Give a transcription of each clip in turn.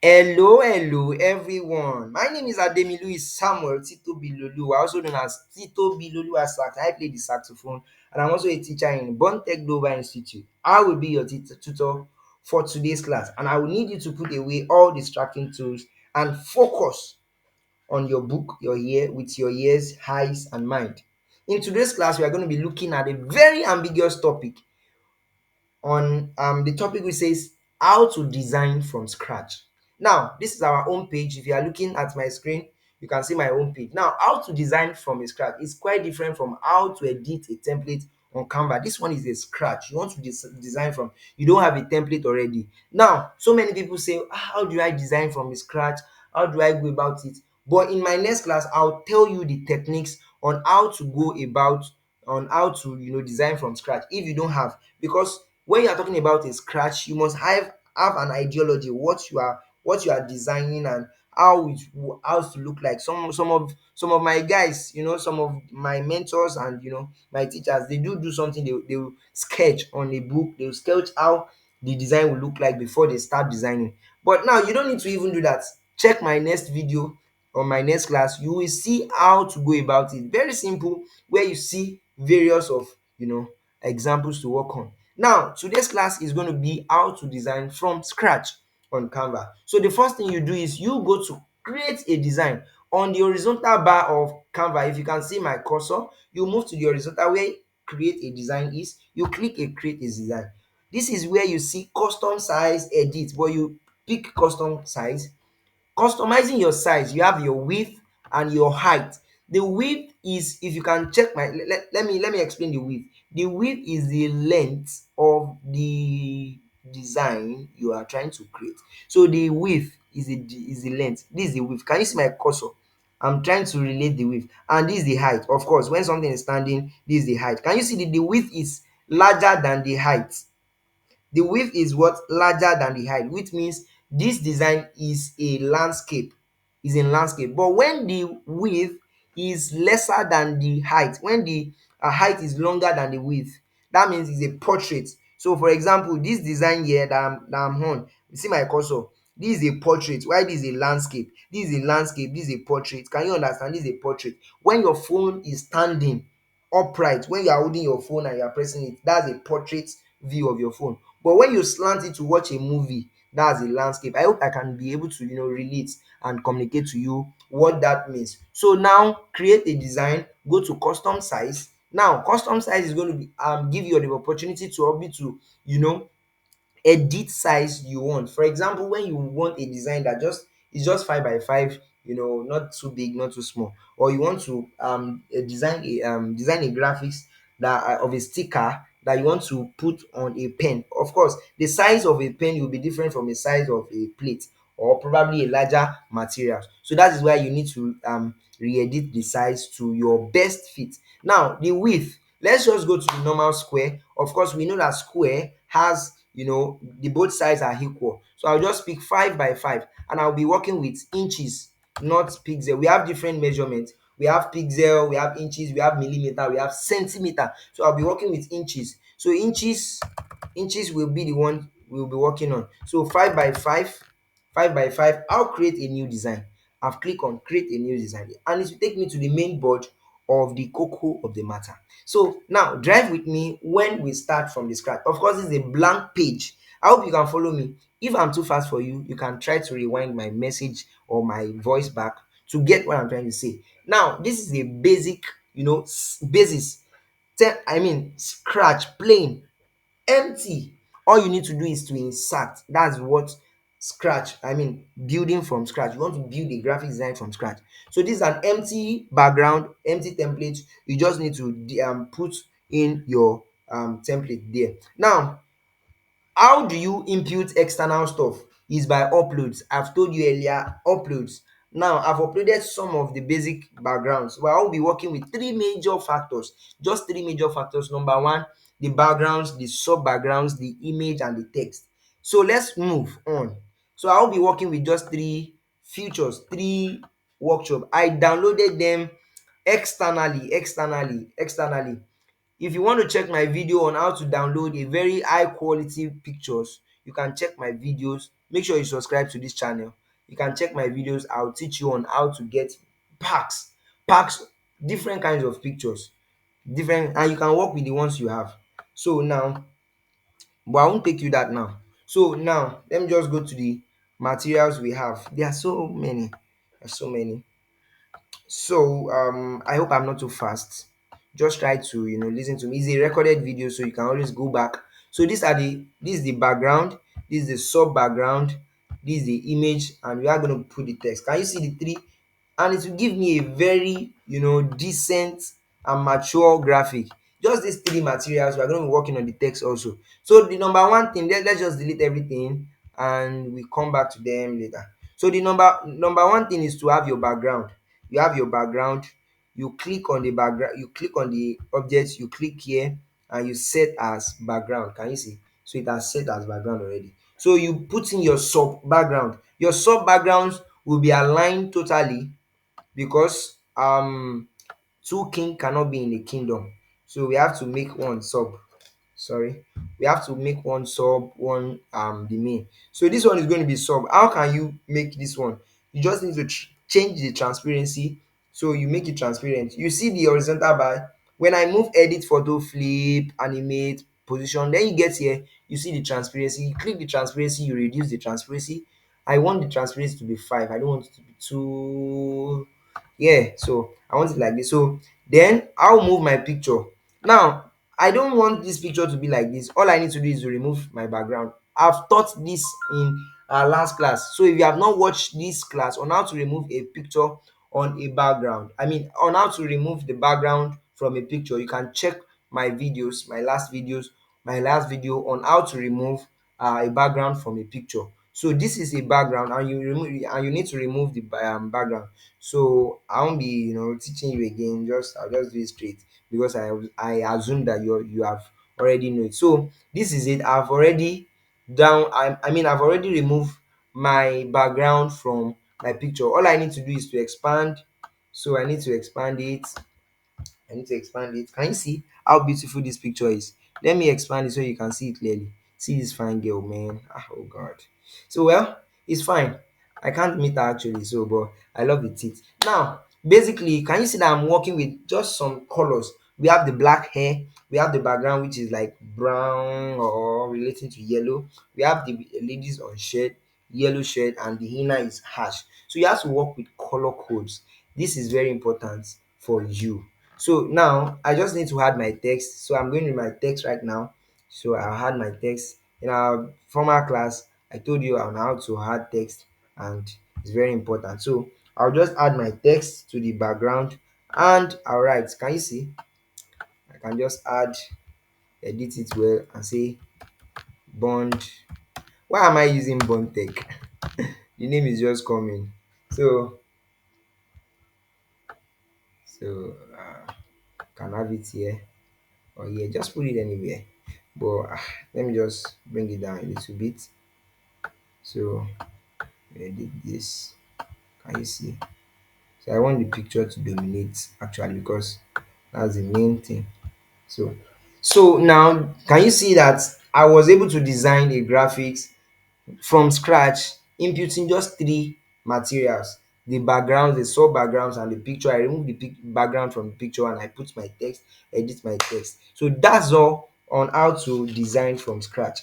Hello, everyone. My name is Ademilu Samuel Tito Bilolu, also known as Tito Bilolu Sax. I play the saxophone, and I'm also a teacher in Bontech Global Institute. I will be your tutor for today's class, and I will need you to put away all distracting tools and focus on your book, your ear, with your ears, eyes, and mind. In today's class, we are going to be looking at a very ambiguous topic on the topic which says how to design from scratch. Now, this is our home page. If you are looking at my screen, you can see my home page. Now, how to design from a scratch is quite different from how to edit a template on Canva. This one is a scratch. You want to design from, you don't have a template already. Now, so many people say, how do I design from a scratch? How do I go about it? But in my next class, I'll tell you the techniques on how to go about, on how to design from scratch if you don't have. Because when you are talking about a scratch, you must have an ideology what you are designing, and how to look like. Some of my guys, some of my mentors and my teachers, they do something. They will sketch on a book. They will sketch how the design will look like before they start designing. But now you don't need to even do that. Check my next video on my next class. You will see how to go about it. Very simple, where you see various of examples to work on. Now, today's class is going to be how to design from scratch on Canva. So the first thing you do is you go to create a design on the horizontal bar of Canva. If you can see my cursor, you move to the horizontal where create a design is. You click a create a design. This is where you see custom size edit, but you pick custom size. Customizing your size, you have your width and your height. The width is, if you can check my, let me explain the width. The width is the length of the design you are trying to create. So the width is the length. This is the width. Can you see my cursor? I'm trying to relate the width, and this is the height. Of course, when something is standing, this is the height. Can you see the width is larger than the height? The width is what? Larger than the height, which means this design is a landscape, is in landscape. But when the width is lesser than the height, when the height is longer than the width, that means it's a portrait. So for example, this design here that I'm on, you see my cursor, this is a portrait. Why this is a landscape? This is a landscape, this is a portrait. Can you understand? This is a portrait. When your phone is standing upright, when you are holding your phone and you are pressing it, that's a portrait view of your phone. But when you slant it to watch a movie, that's a landscape. I hope I can be able to relate and communicate to you what that means. So now create a design, go to custom size. Now custom size is going to be give you the opportunity to be to edit size you want. For example, when you want a design that just is just 5 by 5, not too big, not too small, or you want to design a graphics that of a sticker that you want to put on a pen. Of course, the size of a pen will be different from the size of a plate, or probably a larger material. So that is why you need to re-edit the size to your best fit. Now the width, let's just go to the normal square. Of course, we know that square has, the both sides are equal. So I'll just pick 5 by 5, and I'll be working with inches, not pixel. We have different measurements. We have pixel, we have inches, we have millimeter, we have centimeter. So I'll be working with inches. So inches will be the one we'll be working on. So 5 by 5, 5 by 5. I'll create a new design. I've clicked on create a new design, and it will take me to the main board of the cocoa of the matter. So now drive with me when we start from the scratch. Of course, this is a blank page. I hope you can follow me. If I'm too fast for you, you can try to rewind my message or my voice back to get what I'm trying to say. Now this is a basic, basis. Scratch, plain, empty. All you need to do is to insert. That's what scratch, building from scratch. You want to build a graphic design from scratch. So this is an empty background, empty template. You just need to put in your template there. Now, how do you input external stuff? Is by uploads. I've told you earlier, uploads. Now I've uploaded some of the basic backgrounds, but I will be working with three major factors. Just three major factors. Number one, the backgrounds, the sub backgrounds, the image, and the text. So let's move on. So I will be working with just three features, three workshop. I downloaded them externally. If you want to check my video on how to download a very high quality pictures, You can check my videos. Make sure you subscribe to this channel. You can check my videos. I'll teach you on how to get packs, packs, different kinds of pictures, different, and you can work with the ones you have. So now, but I won't take you that now. So now let me just go to the materials we have. There are so many. There are so many. So I hope I'm not too fast. Just try to listen to me. It's a recorded video, so you can always go back. So this is the background, this is the sub background, this is the image, and we are going to put the text. Can you see the three? And it will give me a very decent and mature graphic. Just these three materials, we are going to be working on the text also. So the number one thing, let's just delete everything and we come back to them later. So the number one thing is to have your background. You have your background. You click on the background, you click on the object, you click here, and you set as background. Can you see? So it has set as background already. So you put in your sub background. Your sub backgrounds will be aligned totally, because two king cannot be in a kingdom. So we have to make one sub. Sorry, we have to make one sub, one the main. So this one is going to be sub. How can you make this one? You just need to change the transparency. So you make it transparent. You see the horizontal bar. When I move edit photo, flip, animate, position, then you get here, you see the transparency. You click the transparency, you reduce the transparency. I want the transparency to be 5. I don't want it to be too, yeah. So I want it like this. So then I'll move my picture. Now I don't want this picture to be like this. All I need to do is to remove my background. I've taught this in our last class. So if you have not watched this class on how to remove a picture on a background, I mean on how to remove the background from a picture, you can check my videos, my last video on how to remove a background from a picture. So this is a background, and you need to remove the background. So I won't be teaching you again. I'll just do it straight, because I assume that you have already know it. So this is it. I've already I've already removed my background from my picture. All I need to do is to expand. So I need to expand it. Can you see how beautiful this picture is? Let me expand it so you can see it clearly. See this fine girl, man. Oh God. So well, it's fine. I can't meet her actually, so but I love the teeth. Now, basically, can you see that I'm working with just some colors? We have the black hair, we have the background which is like brown or relating to yellow. We have the ladies on shirt, yellow shirt, and the inner is harsh. So you have to work with color codes. This is very important for you. So now I just need to add my text. So I'm going to my text right now. So I'll add my text. In our former class, I told you on how to add text, and it's very important. So I'll just add my text to the background, and all right, can you see? I can just edit it well and say Bond. Why am I using Bontech? The name is just coming. So so can have it here. Oh yeah, just put it anywhere. But let me just bring it down a little bit. So we edit this. Can you see? So I want the picture to dominate actually, because that's the main thing. So now can you see that I was able to design a graphics from scratch, inputting just three materials: the backgrounds, the sub backgrounds, and the picture. I remove the background from the picture and I put my text, edit my text. So that's all on how to design from scratch.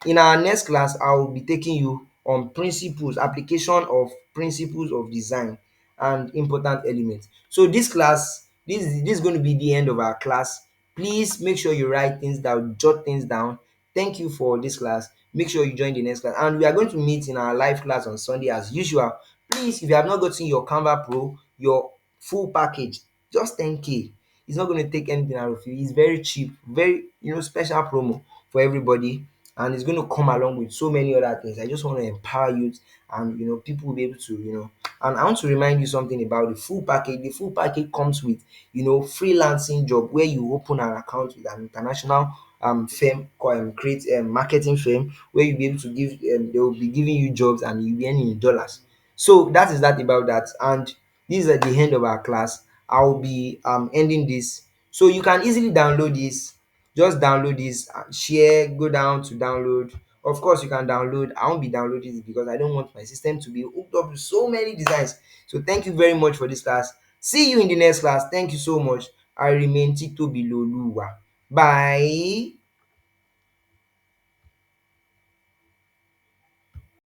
In our next class, I will be taking you on principles, application of principles of design and important elements. So this class, this is going to be the end of our class. Please make sure you write things down, jot things down. Thank you for this class. Make sure you join the next class, and we are going to meet in our live class on Sunday as usual. Please, if you have not gotten your Canva Pro, your full package, just 10K. It's not going to take anything out of you. It's very cheap, very special promo for everybody, and it's going to come along with so many other things. I just want to empower youth, and people will be able to and I want to remind you something about the full package. The full package comes with freelancing job, where you open an account with an international firm, create a marketing firm, where you'll be able to give they will be giving you jobs and you'll be earning in dollars. So that is that about that. And this is at the end of our class. I'll be ending this, so you can easily download this. Just download this, share, go down to download Of course, you can download. I won't be downloading it because I don't want my system to be hooked up to so many designs. So thank you very much for this class. See you in the next class. Thank you so much. I remain Tito Biloluwa. Bye.